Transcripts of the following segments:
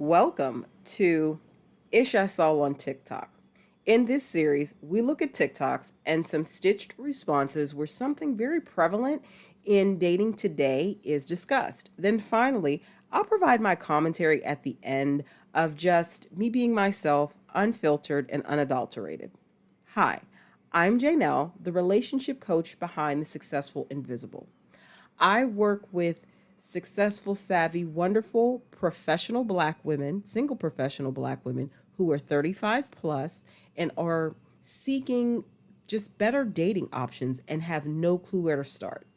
Welcome to Ish I Saw on TikTok. In this series, we look at TikToks and some stitched responses where something very prevalent in dating today is discussed. Then finally, I'll provide my commentary at the end of just me being myself, unfiltered and unadulterated. Hi, I'm Janelle, the relationship coach behind the Successful Invisible. I work with successful, savvy, wonderful, professional black women, single professional black women who are 35 plus and are seeking just better dating options and have no clue where to start.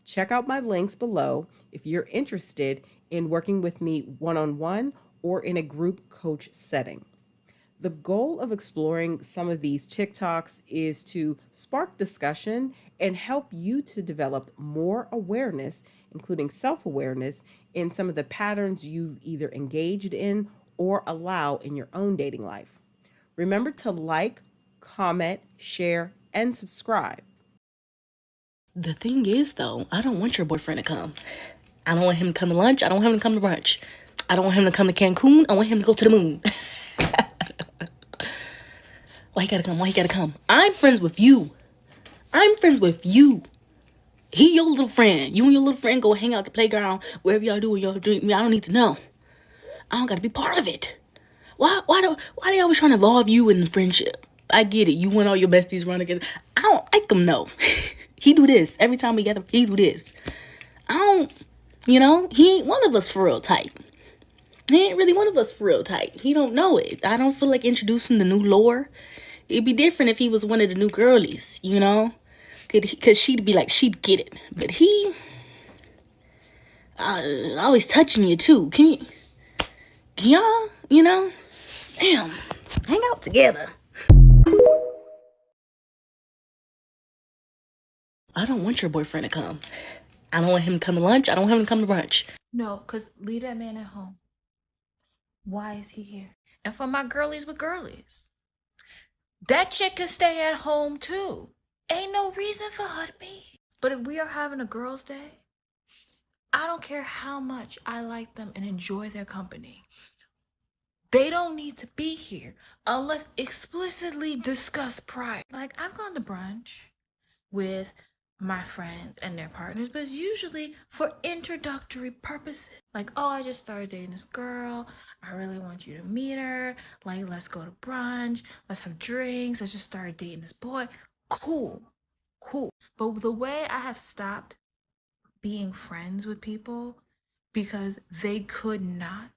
Check out my links below if you're interested in working with me one on one or in a group coach setting. The goal of exploring some of these TikToks is to spark discussion and help you to develop more awareness, including self awareness, in some of the patterns you've either engaged in or allow in your own dating life. Remember to like, comment, share, and subscribe. The thing is, though, I don't want your boyfriend to come. I don't want him to come to lunch. I don't want him to come to brunch. I don't want him to come to Cancun. I want him to go to the moon. Why he gotta come? Why he gotta come? I'm friends with you. I'm friends with you. He your little friend. You and your little friend go hang out at the playground, wherever y'all do what y'all do. I don't need to know. I don't gotta be part of it. Why they always trying to involve you in the friendship? I get it. You want all your besties run together. I don't like them, no. He do this. Every time we gather, he do this. I don't, he ain't one of us for real type. He ain't really one of us for real type. He don't know it. I don't feel like introducing the new lore. It'd be different if he was one of the new girlies, Because she'd be like, she'd get it. But he, always touching you too. Can y'all, damn, hang out together. I don't want your boyfriend to come. I don't want him to come to lunch. I don't want him to come to brunch. No, because leave that man at home. Why is he here? And for my girlies with girlies, that chick can stay at home too. Ain't no reason for her to be here. But if we are having a girls' day, I don't care how much I like them and enjoy their company. They don't need to be here unless explicitly discussed prior. Like, I've gone to brunch with my friends and their partners, but it's usually for introductory purposes. Like, oh, I just started dating this girl. I really want you to meet her. Like, let's go to brunch. Let's have drinks. Let's just start dating this boy. Cool. But the way I have stopped being friends with people because they could not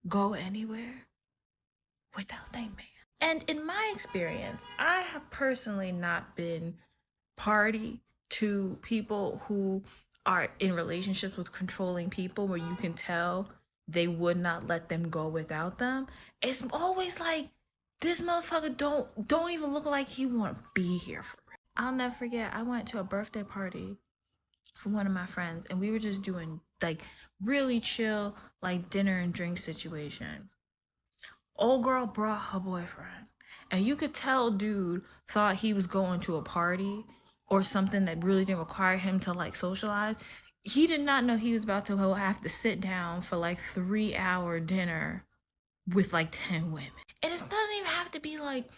go anywhere without their man. And in my experience, I have personally not been party to people who are in relationships with controlling people where you can tell they would not let them go without them. It's always like, this motherfucker don't even look like he want to be here for real. I'll never forget, I went to a birthday party for one of my friends and we were just doing like really chill like dinner and drink situation. Old girl brought her boyfriend and you could tell dude thought he was going to a party or something that really didn't require him to like socialize. He did not know he was about to have to sit down for like 3-hour dinner with like 10 women. And it doesn't even have to be like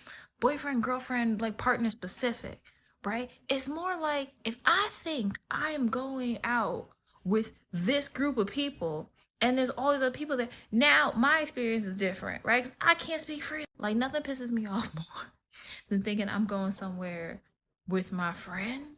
boyfriend, girlfriend, like partner specific, right? It's more like if I think I am going out with this group of people and there's all these other people there, now my experience is different, right? 'Cause I can't speak for it. Like nothing pisses me off more than thinking I'm going somewhere with my friend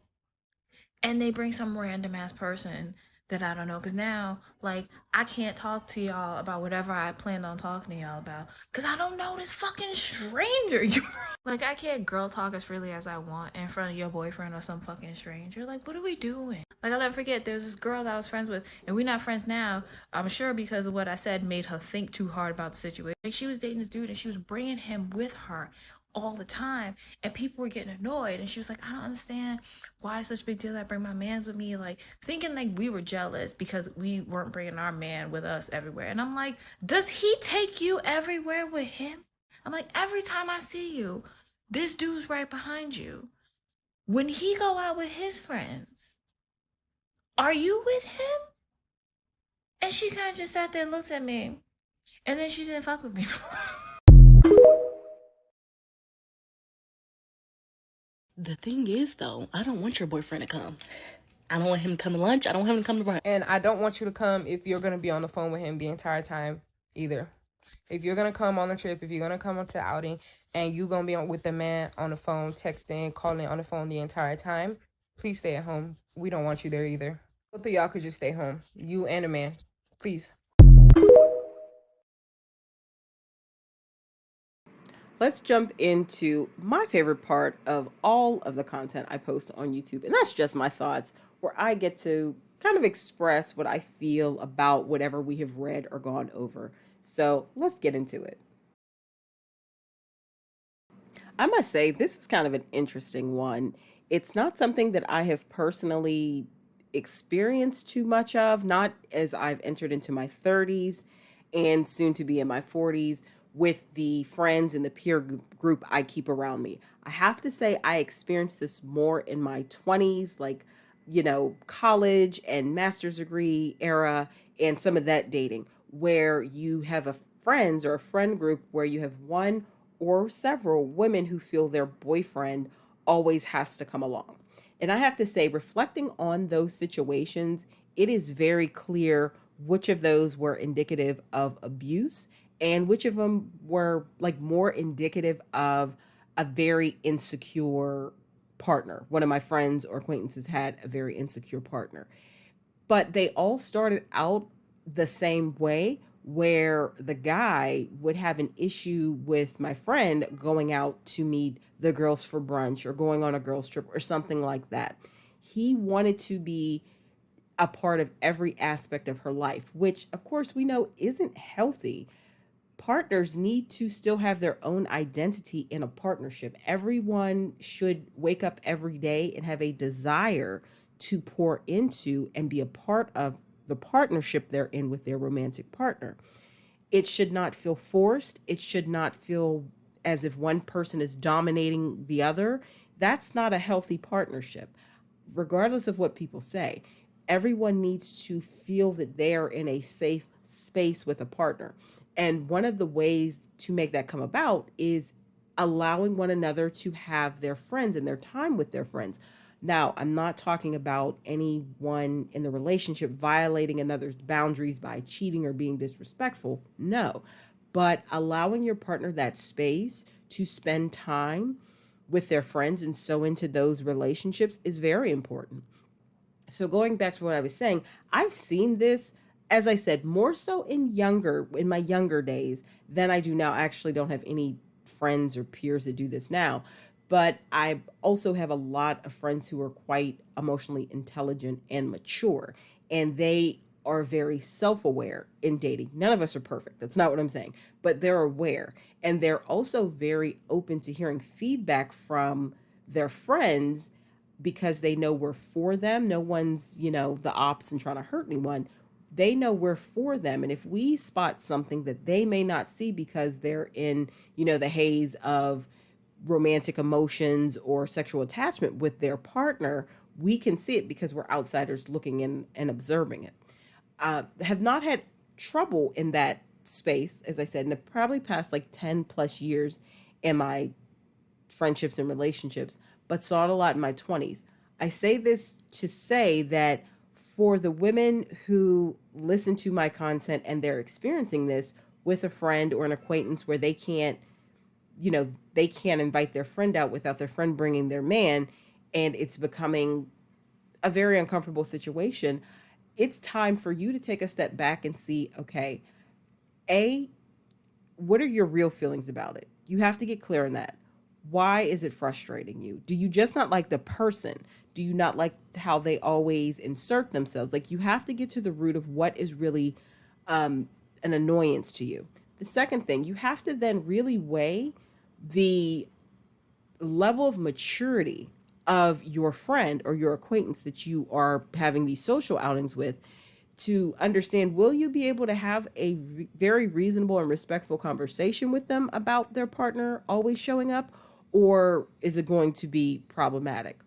and they bring some random ass person that I don't know. Because now, like, I can't talk to y'all about whatever I planned on talking to y'all about because I don't know this fucking stranger. Like, I can't girl talk as freely as I want in front of your boyfriend or some fucking stranger. Like, what are we doing? Like, I'll never forget, there was this girl that I was friends with, and we're not friends now. I'm sure because of what I said made her think too hard about the situation. Like, she was dating this dude, and she was bringing him with her all the time, and people were getting annoyed, and she was like, I don't understand why it's such a big deal that I bring my mans with me, like thinking like we were jealous because we weren't bringing our man with us everywhere. And I'm like, does he take you everywhere with him? I'm like, every time I see you, this dude's right behind you. When he go out with his friends, are you with him? And she kind of just sat there and looked at me. And then she didn't fuck with me. The thing is, though, I don't want your boyfriend to come. I don't want him to come to lunch. I don't want him to come to brunch. And I don't want you to come if you're going to be on the phone with him the entire time either. If you're going to come on the trip, if you're going to come onto the outing, and you're going to be with the man on the phone, texting, calling on the phone the entire time, please stay at home. We don't want you there either. Both of y'all could just stay home. You and a man. Please. Let's jump into my favorite part of all of the content I post on YouTube, and that's just my thoughts, where I get to kind of express what I feel about whatever we have read or gone over. So let's get into it. I must say, this is kind of an interesting one. It's not something that I have personally experienced too much of, not as I've entered into my 30s and soon to be in my 40s with the friends and the group I keep around me. I have to say, I experienced this more in my 20s, like, college and master's degree era, and some of that dating, where you have a friends or a friend group where you have one or several women who feel their boyfriend always has to come along. And I have to say, reflecting on those situations, it is very clear which of those were indicative of abuse and which of them were like more indicative of a very insecure partner. One of my friends or acquaintances had a very insecure partner, but they all started out the same way, where the guy would have an issue with my friend going out to meet the girls for brunch or going on a girls trip or something like that. He wanted to be a part of every aspect of her life, which of course we know isn't healthy. Partners need to still have their own identity in a partnership. Everyone should wake up every day and have a desire to pour into and be a part of the partnership they're in with their romantic partner. It should not feel forced. It should not feel as if one person is dominating the other. That's not a healthy partnership, regardless of what people say. Everyone needs to feel that they are in a safe space with a partner. And one of the ways to make that come about is allowing one another to have their friends and their time with their friends. Now, I'm not talking about anyone in the relationship violating another's boundaries by cheating or being disrespectful. No. But allowing your partner that space to spend time with their friends and so into those relationships is very important. So going back to what I was saying, I've seen this, as I said, more so in my younger days than I do now. I actually don't have any friends or peers that do this now, but I also have a lot of friends who are quite emotionally intelligent and mature, and they are very self-aware in dating. None of us are perfect. That's not what I'm saying, but they're aware, and they're also very open to hearing feedback from their friends because they know we're for them. No one's, the ops and trying to hurt anyone. They know we're for them. And if we spot something that they may not see because they're in, the haze of romantic emotions or sexual attachment with their partner, we can see it because we're outsiders looking in and observing it. Have not had trouble in that space, as I said, in the probably past like 10 plus years in my friendships and relationships, but saw it a lot in my 20s. I say this to say that for the women who listen to my content and they're experiencing this with a friend or an acquaintance where they can't invite their friend out without their friend bringing their man, and it's becoming a very uncomfortable situation, it's time for you to take a step back and see, okay, A, what are your real feelings about it? You have to get clear on that. Why is it frustrating you? Do you just not like the person? Do you not like how they always insert themselves? Like, you have to get to the root of what is really an annoyance to you. The second thing, you have to then really weigh the level of maturity of your friend or your acquaintance that you are having these social outings with, to understand, will you be able to have a very reasonable and respectful conversation with them about their partner always showing up, or is it going to be problematic?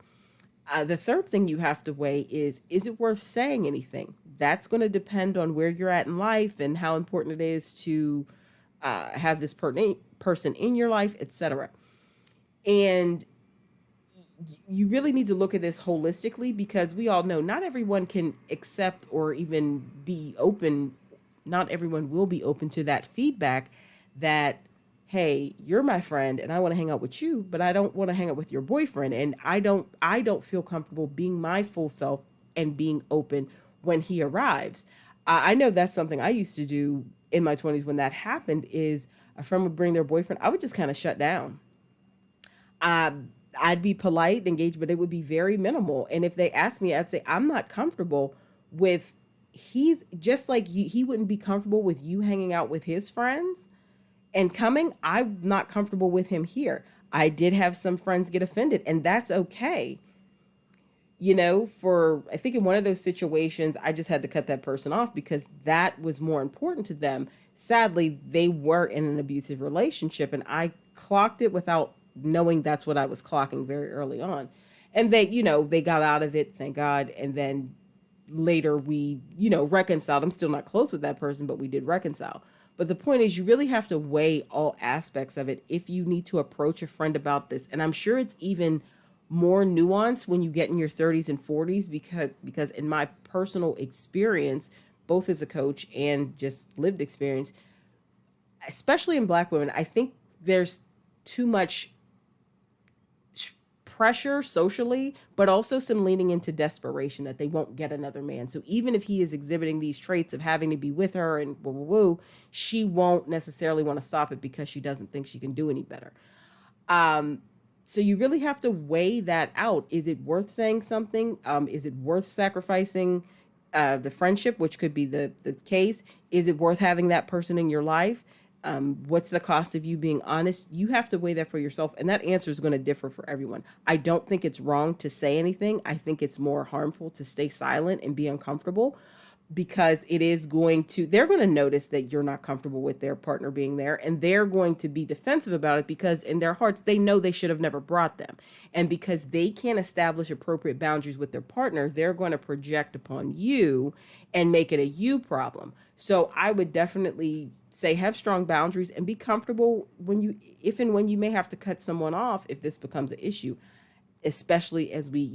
The third thing you have to weigh is it worth saying anything? That's going to depend on where you're at in life and how important it is to have this person in your life, etc. And you really need to look at this holistically, because we all know not everyone can accept or even be open. Not everyone will be open to that feedback that, hey, you're my friend and I want to hang out with you, but I don't want to hang out with your boyfriend, and I don't feel comfortable being my full self and being open when he arrives. I know that's something I used to do in my 20s. When that happened, is a friend would bring their boyfriend, I would just kind of shut down. I'd be polite, engaged, but it would be very minimal. And if they asked me, I'd say, I'm not comfortable with, he's just like you, he wouldn't be comfortable with you hanging out with his friends and coming. I'm not comfortable with him here. I did have some friends get offended, and that's okay. For, I think in one of those situations, I just had to cut that person off because that was more important to them. Sadly, they were in an abusive relationship, and I clocked it without knowing that's what I was clocking very early on. And they got out of it, thank God. And then later we, reconciled. I'm still not close with that person, but we did reconcile. But the point is, you really have to weigh all aspects of it if you need to approach a friend about this. And I'm sure it's even more nuanced when you get in your 30s and 40s, because in my personal experience, both as a coach and just lived experience, especially in Black women, I think there's too much pressure socially, but also some leaning into desperation that they won't get another man. So even if he is exhibiting these traits of having to be with her and woo woo woo, she won't necessarily want to stop it because she doesn't think she can do any better. So you really have to weigh that out. Is it worth saying something? Is it worth sacrificing the friendship, which could be the case? Is it worth having that person in your life? What's the cost of you being honest? You have to weigh that for yourself, and that answer is going to differ for everyone. I don't think it's wrong to say anything. I think it's more harmful to stay silent and be uncomfortable, because they're going to notice that you're not comfortable with their partner being there, and they're going to be defensive about it because in their hearts they know they should have never brought them. And because they can't establish appropriate boundaries with their partner, they're going to project upon you and make it a you problem. So I would definitely say have strong boundaries and be comfortable if and when you may have to cut someone off if this becomes an issue, especially as we,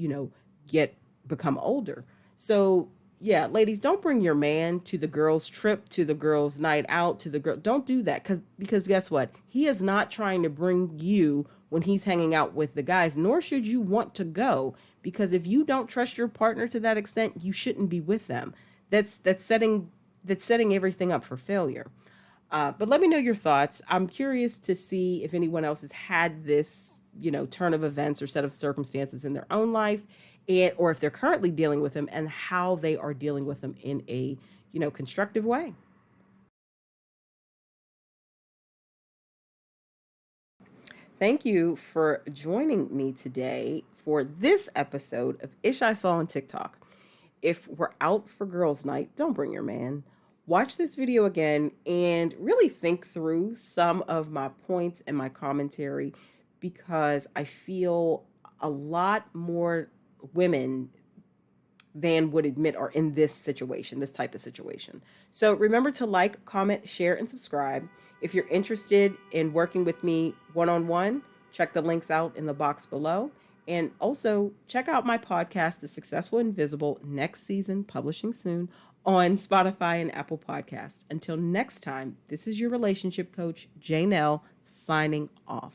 become older. So yeah, ladies, don't bring your man to the girls' trip, to the girls' night out, to the girl. Don't do that, because guess what? He is not trying to bring you when he's hanging out with the guys, nor should you want to go, because if you don't trust your partner to that extent, you shouldn't be with them. That's setting everything up for failure. But let me know your thoughts. I'm curious to see if anyone else has had this, turn of events or set of circumstances in their own life, or if they're currently dealing with them and how they are dealing with them in a, constructive way. Thank you for joining me today for this episode of Ish I Saw on TikTok. If we're out for girls' night, don't bring your man. Watch this video again and really think through some of my points and my commentary, because I feel a lot more women than would admit are in this situation, this type of situation. So remember to like, comment, share, and subscribe. If you're interested in working with me one-on-one, check the links out in the box below. And also check out my podcast, The Successful Invisible, next season, publishing soon, on Spotify and Apple Podcasts. Until next time, this is your relationship coach, Janelle, signing off.